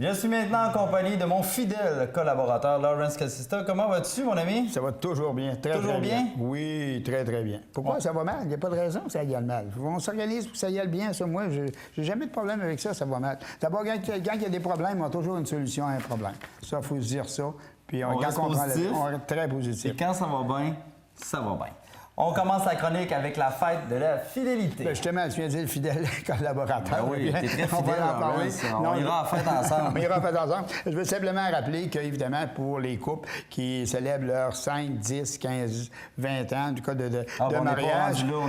Je suis maintenant en compagnie de mon fidèle collaborateur, Lawrence Casista. Comment vas-tu, mon ami? Ça va toujours bien, très bien. Oui, très bien. Pourquoi ça va mal? Il n'y a pas de raison que ça aille mal. On s'organise pour que ça y aille bien, ça. Moi, j'ai jamais de problème avec ça, ça va mal. D'abord, quand il y a des problèmes, on a toujours une solution à un problème. Ça, il faut se dire ça. Puis on reste positif. On reste très positif. Et quand ça va bien, ça va bien. On commence la chronique avec la fête de la fidélité. Bien, justement, tu viens de dire le fidèle collaborateur. Ben oui, t'es très fidèle, on ira à la fête ensemble. On ira à la fête ensemble. Je veux simplement rappeler qu'évidemment, pour les couples qui célèbrent leurs 5, 10, 15, 20 ans, du cas de mariage... On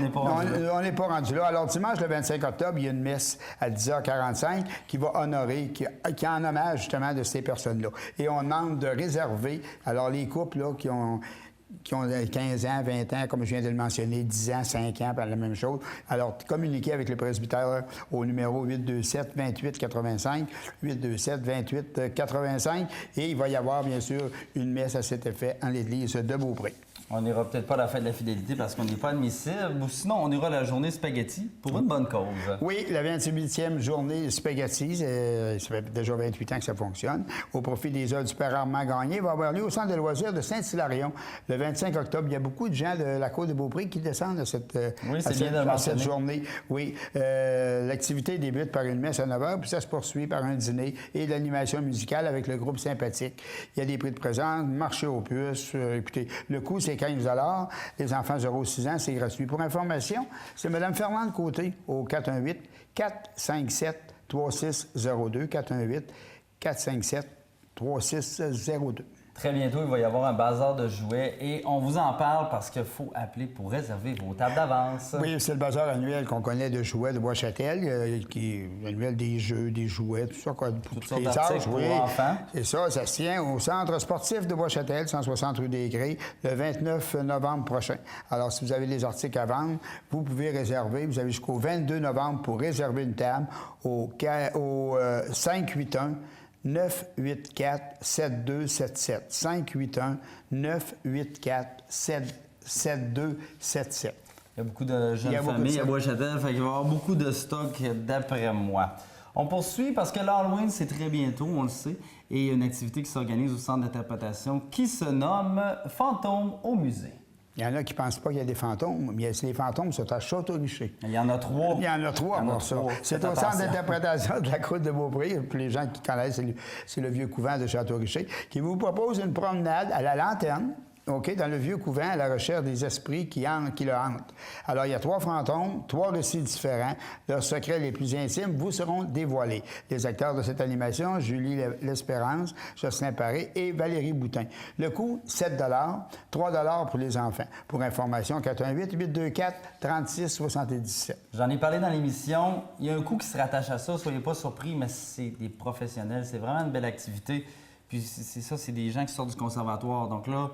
n'est pas rendu là. Alors, dimanche, le 25 octobre, il y a une messe à 10h45 qui va honorer, qui est en hommage justement de ces personnes-là. Et on demande de réserver, alors les couples là, qui ont 15 ans, 20 ans, comme je viens de le mentionner, 10 ans, 5 ans, la même chose. Alors, communiquez avec le presbytère au numéro 827-2885, 827-2885, et il va y avoir, bien sûr, une messe à cet effet en l'église de Beaupré. On n'ira peut-être pas à la fête de la fidélité parce qu'on n'est pas admissible, ou sinon on ira à la journée spaghetti pour une bonne cause. Oui, la 28e journée spaghetti, ça fait déjà 28 ans que ça fonctionne, au profit des heures du Père Armand Gagné, va avoir lieu au centre de loisirs de Saint-Hilarion le 25 octobre. Il y a beaucoup de gens de la Côte de Beaupré qui descendent à cette journée. Oui, l'activité débute par une messe à 9h, puis ça se poursuit par un dîner et de l'animation musicale avec le groupe sympathique. Il y a des prix de présence, marché aux puces. Écoutez, le coût, c'est 15 $. Les enfants 0-6 ans, c'est gratuit. Pour information, c'est Mme Fernande Côté au 418-457-3602. 418-457-3602. Très bientôt, il va y avoir un bazar de jouets et on vous en parle parce qu'il faut appeler pour réserver vos tables d'avance. Oui, c'est le bazar annuel qu'on connaît de jouets de Bois-Châtel, qui est annuel des jeux, des jouets, tout ça. Pour toutes les tâches pour enfants. C'est ça, ça se tient au Centre sportif de Bois-Châtel, 160 rue des Grilles, le 29 novembre prochain. Alors, si vous avez des articles à vendre, vous pouvez réserver. Vous avez jusqu'au 22 novembre pour réserver une table au 581 984-7277. 581-984-7277. Il y a beaucoup de jeunes familles à Bois-Châtel, fait qu'il va y avoir beaucoup de stock d'après moi. On poursuit parce que l'Halloween, c'est très bientôt, on le sait, et il y a une activité qui s'organise au centre d'interprétation qui se nomme Fantômes au musée. Il y en a qui ne pensent pas qu'il y a des fantômes, mais les fantômes sont à Château-Richer. Il y en a 3. Il y en a 3 pour ça. C'est au centre d'interprétation de la Côte de Beaupré. Pour les gens qui connaissent, c'est le vieux couvent de Château-Richer, qui vous propose une promenade à la lanterne. OK, dans le vieux couvent, à la recherche des esprits qui le hantent. Alors, il y a 3 fantômes, 3 récits différents. Leurs secrets les plus intimes vous seront dévoilés. Les acteurs de cette animation, Julie L'Espérance, Jocelyn Paré et Valérie Boutin. Le coût, 7 $, 3 $ pour les enfants. Pour information, 418-824-3677. J'en ai parlé dans l'émission. Il y a un coût qui se rattache à ça. Soyez pas surpris, mais c'est des professionnels. C'est vraiment une belle activité. Puis c'est ça, c'est des gens qui sortent du conservatoire. Donc là,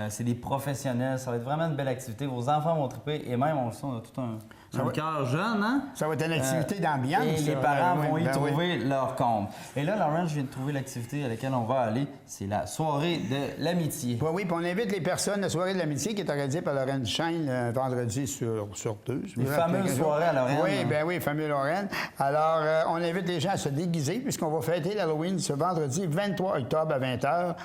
c'est des professionnels. Ça va être vraiment une belle activité. Vos enfants vont triper. Et même, on le sait, on a tout un cœur jeune, hein? Ça va être une activité d'ambiance. Et les parents vont y trouver leur compte. Et là, Laurent, je viens de trouver l'activité à laquelle on va aller. C'est la soirée de l'amitié. Oui, puis on invite les personnes à la soirée de l'amitié qui est organisée par Lorraine Chaîne vendredi sur 2. Les fameuses soirées à Lorraine. Oui, fameux Lorraine. Alors, on invite les gens à se déguiser puisqu'on va fêter l'Halloween ce vendredi 23 octobre à 20h.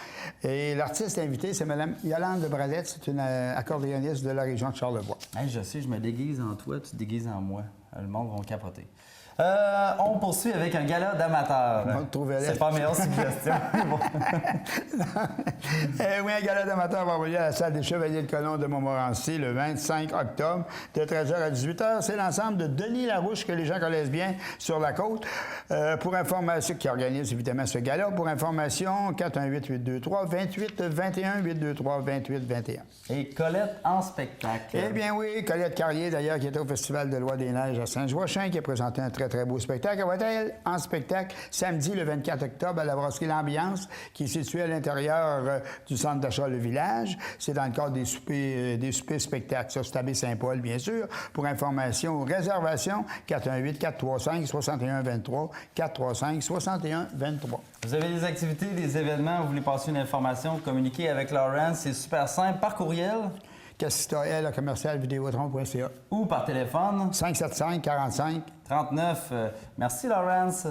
Et l'artiste invité, c'est Mme Yolande de Bralette. C'est une accordéoniste de la région de Charlevoix. Hey, je sais, je me déguise en toi, tu te déguises en moi. Le monde va capoter. On poursuit avec un gala d'amateurs. C'est pas meilleure suggestion. Oui, un gala d'amateurs va avoir lieu à la salle des Chevaliers de Colomb de Montmorency le 25 octobre de 13h à 18h. C'est l'ensemble de Denis Larouche que les gens connaissent bien sur la côte. Pour information, qui organise évidemment ce gala. Pour information, 418-823-2821, 823-2821. Et Colette en spectacle. Eh bien oui, Colette Carrier d'ailleurs qui était au Festival de Loi des Neiges à Saint-Joachim, qui a présenté un très beau spectacle. Elle va être en spectacle samedi le 24 octobre à la brasserie L'Ambiance, qui est située à l'intérieur du centre d'achat Le Village. C'est dans le cadre des soupers spectacles. Ça, c'est à Baie-Saint-Paul, bien sûr. Pour information ou réservation, 418-435-6123, 435-6123. Vous avez des activités, des événements, vous voulez passer une information, communiquer avec Lawrence, c'est super simple. Par courriel, cassitael@commercialvideotron.ca ou par téléphone 575 45 39. Merci, Lawrence.